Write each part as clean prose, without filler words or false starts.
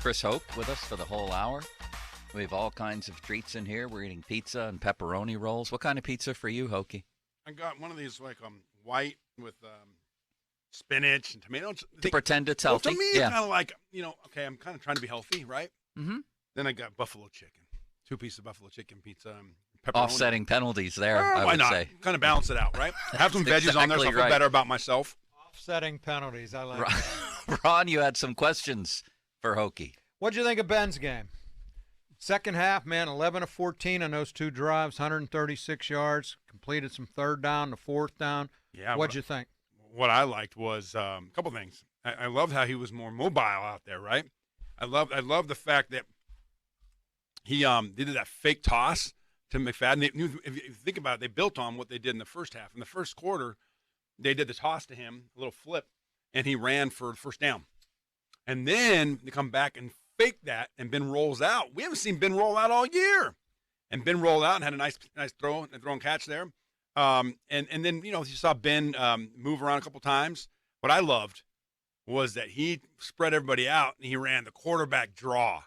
Chris Hope with us for the whole hour. We have all kinds of treats in here. We're eating pizza and pepperoni rolls. What kind of pizza for you, Hokie? I got one of these white with spinach and tomatoes. To pretend it's healthy. To me, it's kind of like, okay, I'm kind of trying to be healthy, right? Mm-hmm. Then I got buffalo chicken. 2 pieces of buffalo chicken pizza and pepperoni. Offsetting penalties there, I why would not? say. Kind of balance it out, right? Have some veggies on there so I feel better about myself. Offsetting penalties. I like that. Ron, you had some questions for Hokie. What'd you think of Ben's game? Second half, man, 11 of 14 on those 2 drives, 136 yards, completed some third down, the fourth down. Yeah. What'd you think? What I liked was a couple things. I loved how he was more mobile out there, right? I love the fact that he did that fake toss to McFadden. If you think about it, they built on what they did in the first half. In the first quarter, they did the toss to him, a little flip, and he ran for the first down. And then they come back and fake that, and Ben rolls out. We haven't seen Ben roll out all year. And Ben rolled out and had a nice throw and catch there. And then, you saw Ben move around a couple times. What I loved was that he spread everybody out, and he ran the quarterback draw.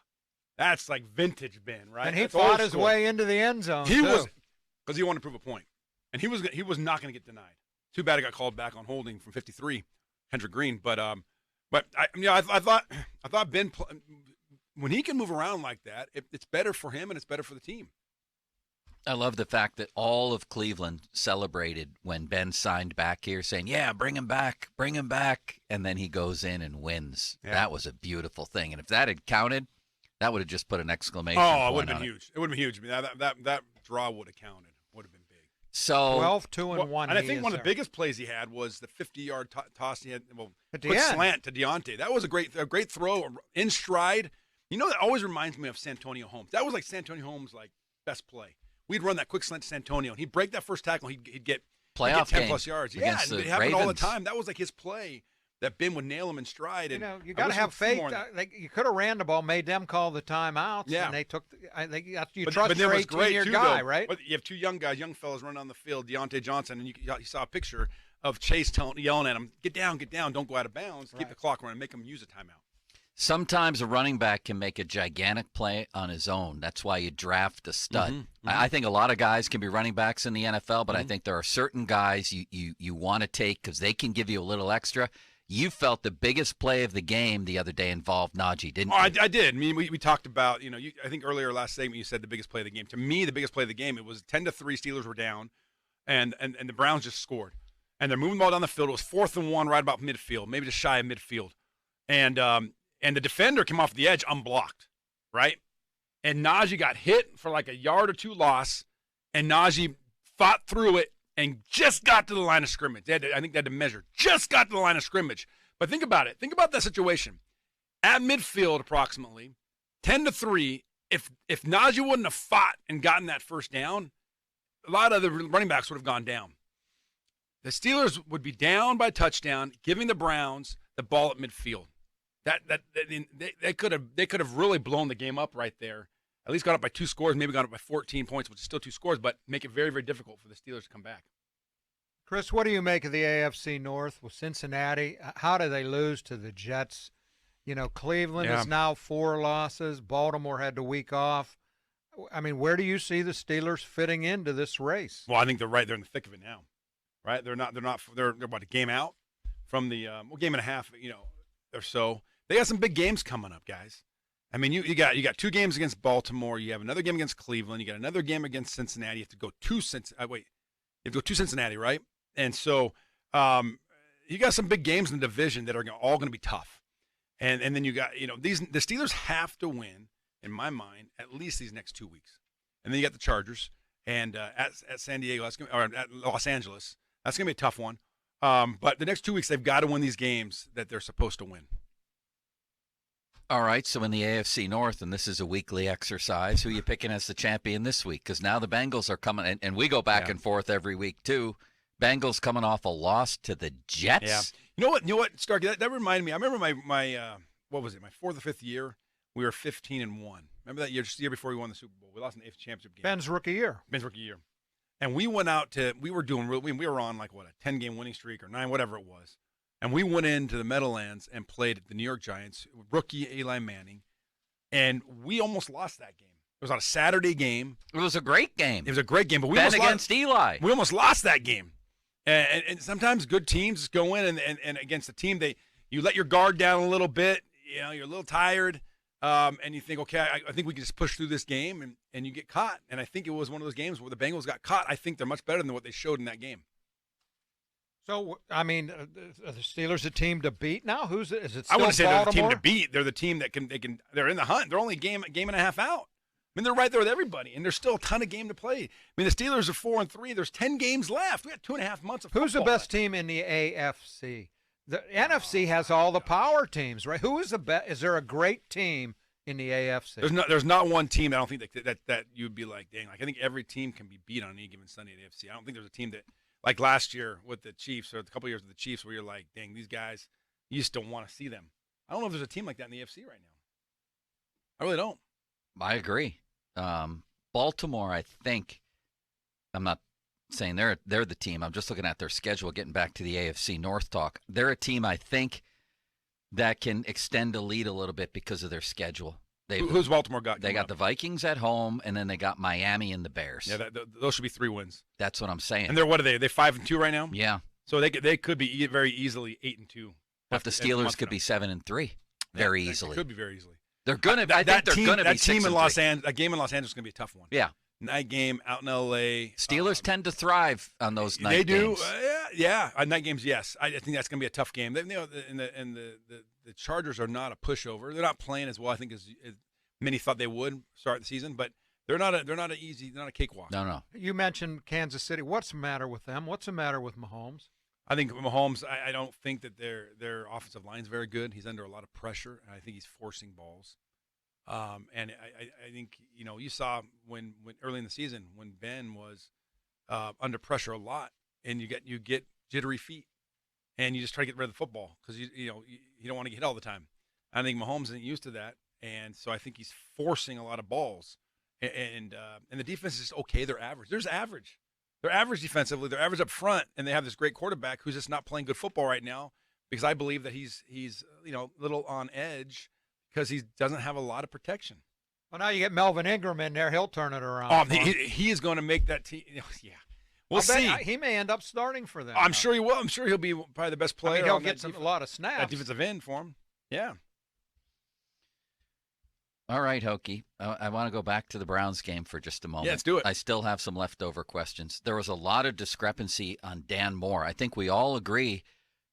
That's like vintage Ben, right? And he That's fought his way into the end zone, because he wanted to prove a point. And he was not going to get denied. Too bad it got called back on holding from 53, Hendrick Green. But I thought Ben, when he can move around like that, it's better for him and it's better for the team. I love the fact that all of Cleveland celebrated when Ben signed back here, saying, yeah, bring him back. And then he goes in and wins. Yeah. That was a beautiful thing. And if that had counted, that would have just put an exclamation point on it. It would have been huge. It would have been huge. I mean, that draw would have counted. Would have been big. So 12, 2, and 1. And I think one of the biggest plays he had was the 50-yard toss he had. Quick slant to Deontay. That was a great throw in stride. That always reminds me of Santonio Holmes. That was like Santonio Holmes' best play. We'd run that quick slant to Santonio, and he'd break that first tackle. He'd get 10-plus yards. Yeah, and it happened all the time. That was like his play that Ben would nail him in stride. And you got to have faith. You could have ran the ball, made them call the timeouts. Yeah. And they took. You trust your 18-year guy, right? But you have 2 young fellas running on the field, Deontay Johnson, and you saw a picture of Chase yelling at him, get down, don't go out of bounds, keep the clock running, make him use a timeout. Sometimes a running back can make a gigantic play on his own. That's why you draft a stud. Mm-hmm. I think a lot of guys can be running backs in the NFL, but I think there are certain guys you want to take because they can give you a little extra. You felt the biggest play of the game the other day involved Najee, didn't you? I did. I mean, we talked about, I think earlier last segment you said the biggest play of the game. To me, the biggest play of the game, it was 10-3, Steelers were down, and the Browns just scored. And they're moving the ball down the field. It was 4th and 1 right about midfield, maybe just shy of midfield. And the defender came off the edge unblocked, right? And Najee got hit for like a yard or 2 loss, and Najee fought through it and just got to the line of scrimmage. I think they had to measure. Just got to the line of scrimmage. But think about it. Think about that situation. At midfield approximately, 10-3, if Najee wouldn't have fought and gotten that first down, a lot of the running backs would have gone down. The Steelers would be down by touchdown, giving the Browns the ball at midfield. They could have really blown the game up right there. At least got up by 2 scores, maybe got up by 14 points, which is still 2 scores, but make it very, very difficult for the Steelers to come back. Chris, what do you make of the AFC North with Cincinnati? How do they lose to the Jets? Cleveland is now 4 losses. Baltimore had the week off. I mean, where do you see the Steelers fitting into this race? Well, I think they're right there in the thick of it now, right? They're about a game out from the game and a half, or so. They got some big games coming up, guys. I mean, you got 2 games against Baltimore. You have another game against Cleveland. You got another game against Cincinnati. You have to go to Cincinnati, right? And so you got some big games in the division that are all going to be tough. And then you got the Steelers have to win, in my mind, at least these next 2 weeks. And then you got the Chargers and at San Diego, or at Los Angeles. That's going to be a tough one. But the next 2 weeks, they've got to win these games that they're supposed to win. All right, so in the AFC North, and this is a weekly exercise, who are you picking as the champion this week? Because now the Bengals are coming, and we go back and forth every week too. Bengals coming off a loss to the Jets. Yeah. You know what, Starkey? That reminded me. I remember my what was it? My 4th or 5th year. We were 15-1. Remember that year? Just the year before we won the Super Bowl. We lost in the AFC Championship game. Ben's rookie year. And we went out to. We were on like a 10-game winning streak or 9, whatever it was. And we went into the Meadowlands and played the New York Giants, rookie Eli Manning, and we almost lost that game. It was on a Saturday game. It was a great game. It was a great game, but we Ben almost against Eli. We almost lost that game. And sometimes good teams go in and against a team, you let your guard down a little bit. You know, you're a little tired, and you think, okay, I think we can just push through this game, and you get caught. And I think it was one of those games where the Bengals got caught. I think they're much better than what they showed in that game. So, I mean, are the Steelers a team to beat now? Is it still I wouldn't say Baltimore? they're the team to beat. They're the team that they're in the hunt. They're only a game and a half out. I mean, they're right there with everybody, and there's still a ton of game to play. I mean, the Steelers are 4-3. There's 10 games left. We got 2.5 months of football. Who's the best team in the AFC? The NFC has all the power teams, right? Who is the best? Is there a great team in the AFC? There's not one team that I don't think that you'd be like, dang. Like, I think every team can be beat on any given Sunday in the AFC. I don't think there's a team that, like last year with the Chiefs or a couple of years with the Chiefs, where you're like, dang, these guys, you just don't want to see them. I don't know if there's a team like that in the AFC right now. I really don't. I agree. Baltimore, I think, I'm not saying they're the team. I'm just looking at their schedule, getting back to the AFC North talk. They're a team, I think, that can extend the lead a little bit because of their schedule. Who's Baltimore got? They got the Vikings at home, and then they got Miami and the Bears. Yeah, those should be 3 wins. That's what I'm saying. And what are they? Are they 5-2 right now? Yeah. So they could be very easily 8-2. But the Steelers could be 7-3 very easily. They could be very easily. They're gonna. I think they're gonna be 6-3. That game in Los Angeles is gonna be a tough one. Yeah. Night game out in L.A. Steelers tend to thrive on those night games. They do. Yeah. Night games, yes. I think that's gonna be a tough game. The Chargers are not a pushover. They're not playing as well, I think, as many thought they would start the season, but they're not a cakewalk. No. You mentioned Kansas City. What's the matter with them? What's the matter with Mahomes? I think Mahomes, I don't think that their offensive line is very good. He's under a lot of pressure, and I think he's forcing balls. And I think, you saw when early in the season when Ben was under pressure a lot, and you get jittery feet, and you just try to get rid of the football because you don't want to get hit all the time. I think Mahomes isn't used to that, and so I think he's forcing a lot of balls. And the defense is just okay. They're average. They're average defensively. They're average up front, and they have this great quarterback who's just not playing good football right now because I believe that he's a little on edge because he doesn't have a lot of protection. Well, now you get Melvin Ingram in there. He'll turn it around. Oh, he is going to make that team. Yeah, we'll see. He may end up starting for them. I'm sure he will. I'm sure he'll be probably the best player. He'll get a lot of snaps. That defensive end for him. Yeah. All right, Hokie. I want to go back to the Browns game for just a moment. Yeah, let's do it. I still have some leftover questions. There was a lot of discrepancy on Dan Moore. I think we all agree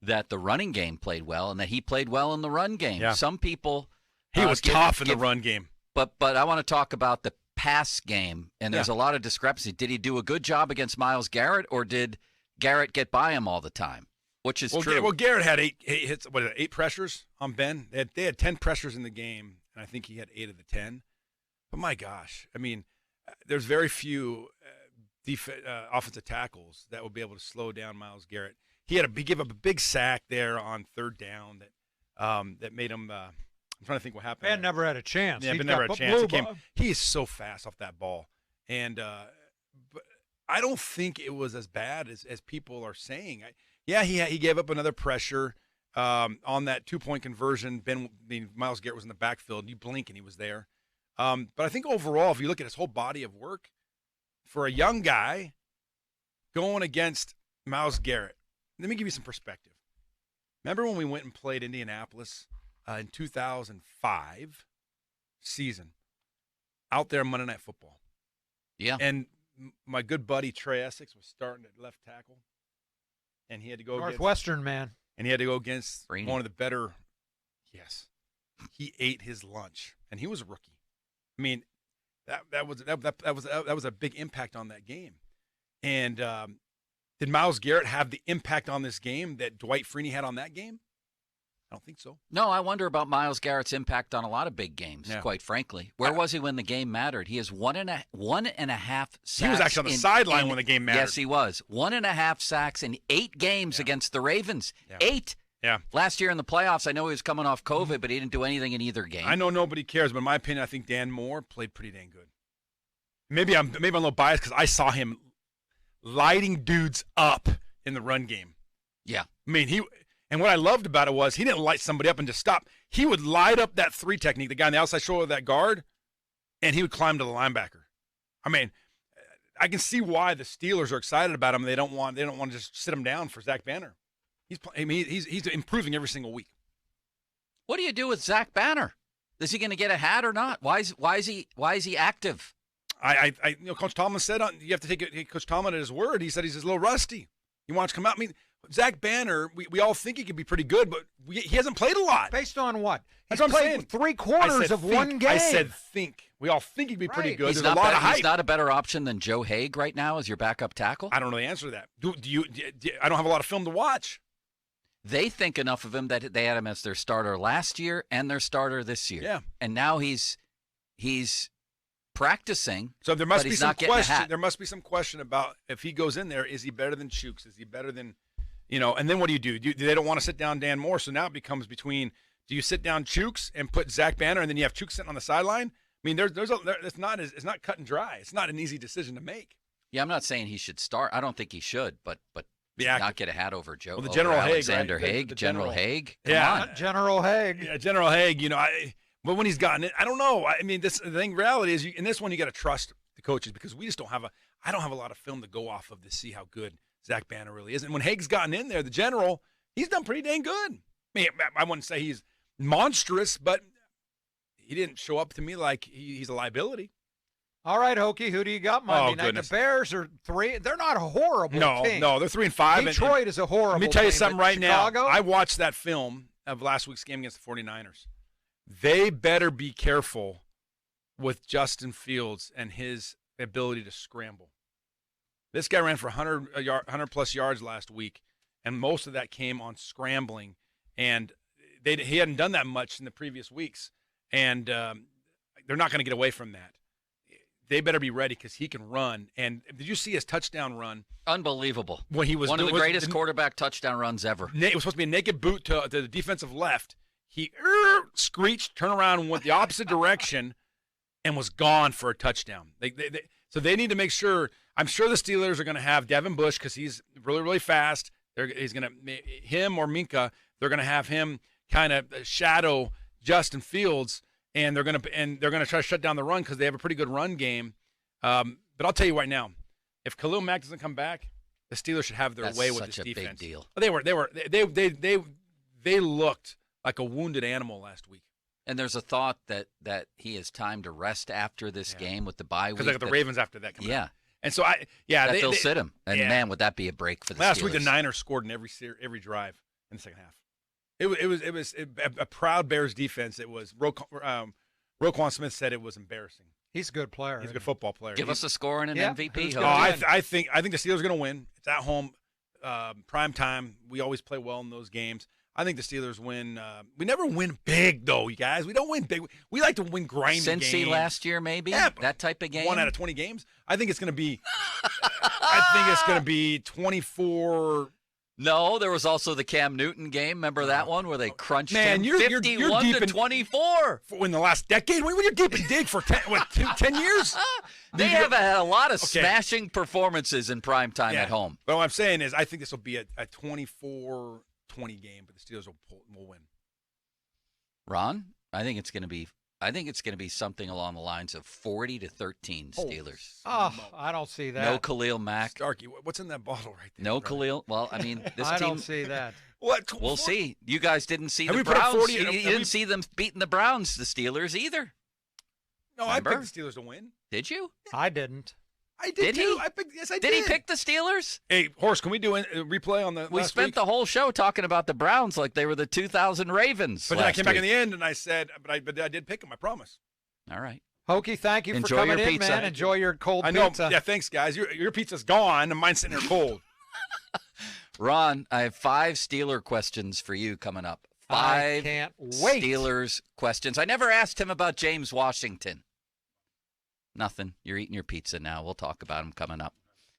that the running game played well and that he played well in the run game. Yeah. Some people he was tough in the run game. But I want to talk about the pass game, and there's a lot of discrepancy. Did he do a good job against Myles Garrett, or did Garrett get by him all the time? Which is true. Well, Garrett had eight hits. What, 8 pressures on Ben? They had 10 pressures in the game. And I think he had 8 of the 10. But my gosh, I mean, there's very few offensive tackles that will be able to slow down Myles Garrett. He gave up a big sack there on 3rd down that made him. I'm trying to think what happened. Ben never had a chance. Yeah, Ben never had a chance. He is so fast off that ball, and but I don't think it was as bad as people are saying. He gave up another pressure. On that 2-point conversion, Myles Garrett was in the backfield. You blink and he was there. But I think overall, if you look at his whole body of work, for a young guy going against Myles Garrett, let me give you some perspective. Remember when we went and played Indianapolis in 2005 season out there on Monday Night Football? Yeah. And my good buddy Trey Essex was starting at left tackle, and he had to go Northwestern man. And he had to go against Rainy. one of the better. Yes, he ate his lunch, and he was a rookie. I mean, that was a big impact on that game. And did Myles Garrett have the impact on this game that Dwight Freeney had on that game? I don't think so. No, I wonder about Myles Garrett's impact on a lot of big games, quite frankly. Where was he when the game mattered? He has one and a half sacks. He was actually on the sideline when the game mattered. Yes, he was. 1.5 sacks in 8 games against the Ravens. Yeah. 8. Yeah. Last year in the playoffs, I know he was coming off COVID, but he didn't do anything in either game. I know nobody cares, but in my opinion, I think Dan Moore played pretty dang good. Maybe I'm a little biased because I saw him lighting dudes up in the run game. Yeah. I mean, And what I loved about it was he didn't light somebody up and just stop. He would light up that 3 technique, the guy on the outside shoulder of that guard, and he would climb to the linebacker. I mean, I can see why the Steelers are excited about him. They don't want to just sit him down for Zach Banner. He's improving every single week. What do you do with Zach Banner? Is he going to get a hat or not? Why is he active? Coach Tomlin said you have to take Coach Tomlin at his word. He said he's a little rusty. He wants to come out. I mean, Zach Banner, we all think he could be pretty good, but he hasn't played a lot. Based on what? That's what I'm saying. 3/4 of one game. I said think. We all think he'd be pretty good. He's There's a lot of hype. He's not a better option than Joe Haig right now as your backup tackle? I don't know the answer to that. I don't have a lot of film to watch. They think enough of him that they had him as their starter last year and their starter this year. Yeah. And now he's practicing. So there must but be he's some not getting a question. hat. There must be some question about if he goes in there, is he better than Chooks? Is he better than, and then what do? They don't want to sit down Dan Moore, so now it becomes between, do you sit down Chooks and put Zach Banner, and then you have Chooks sitting on the sideline? I mean, it's not cut and dry. It's not an easy decision to make. Yeah, I'm not saying he should start. I don't think he should, but not get a hat over Joe. Well, the General Haig, Alexander right? Haig, The General Haig. Come Yeah. on. General Haig. Yeah, General Haig. But when he's gotten it, I don't know. I mean, the reality is, in this one, you got to trust the coaches because we just don't have I don't have a lot of film to go off of to see how good Zach Banner really is. And when Haig's gotten in there, the General, he's done pretty dang good. I mean, I wouldn't say he's monstrous, but he didn't show up to me like he's a liability. All right, Hokie, who do you got Monday night? Goodness. The Bears are 3. They're not a horrible team. No, they're 3-5. Detroit is a horrible team. Let me tell you something right Chicago? now. I watched that film of last week's game against the 49ers. They better be careful with Justin Fields and his ability to scramble. This guy ran for 100-plus yards last week, and most of that came on scrambling. And he hadn't done that much in the previous weeks, and they're not going to get away from that. They better be ready because he can run. And did you see his touchdown run? Unbelievable. When he was one of the greatest quarterback touchdown runs ever. It was supposed to be a naked boot to the defensive left. He screeched, turned around, and went the opposite direction, and was gone for a touchdown. So they need to make sure. I'm sure the Steelers are going to have Devin Bush because he's really, really fast. He's going to him or Minka. They're going to have him kind of shadow Justin Fields. And they're going to try to shut down the run because they have a pretty good run game. But I'll tell you right now, if Khalil Mack doesn't come back, the Steelers should have their way with this defense. Big deal. They looked like a wounded animal last week. And there's a thought that he has time to rest after this game with the bye week. Because they got the Ravens after that coming out. And so they'll sit him. And man, would that be a break for the last Steelers. week the Niners scored in every drive in the second half. It was a proud Bears defense. It was Roquan Smith said it was embarrassing. He's a good player. He's a good football player. Give us a score and an MVP. I think the Steelers are going to win. It's at home, prime time. We always play well in those games. I think the Steelers win. We never win big though, you guys. We don't win big. We like to win grimy games. Cincy last year, maybe that type of game. 1 out of 20 games. I think it's going to be. I think it's going to be 24. No, there was also the Cam Newton game. Remember that one where they crunched him? You're 51 deep to 24. In the last decade? When you're deep in dig for 10 years? They have had a lot of smashing performances in prime time at home. But what I'm saying is I think this will be a 24-20 game, but the Steelers will win. Ron, I think it's going to be something along the lines of 40-13 Steelers. Oh, I don't see that. No Khalil Mack. Starkey, what's in that bottle right there? No Khalil. Well, I mean, this I team. I don't see that. What? We'll see. You guys didn't see have the we put up Browns. 40, you didn't see them beating the Browns, the Steelers, either. No, remember? I picked the Steelers to win. Did you? I didn't. I did too. He? Yes, I did. Did he pick the Steelers? Hey, Horace, can we do a replay on the We last spent week? the whole show talking about the Browns like they were the 2000 Ravens. But then I came back week. in the end and I said, but I did pick them, I promise. All right. Hokie, thank you Enjoy for coming your in, pizza. man. Enjoy your cold I know. pizza. Yeah, thanks, guys. Your pizza's gone and mine's sitting there cold. Ron, I have 5 Steeler questions for you coming up. 5 I can't wait. Steelers questions. I never asked him about James Washington. Nothing. You're eating your pizza now. We'll talk about him coming up.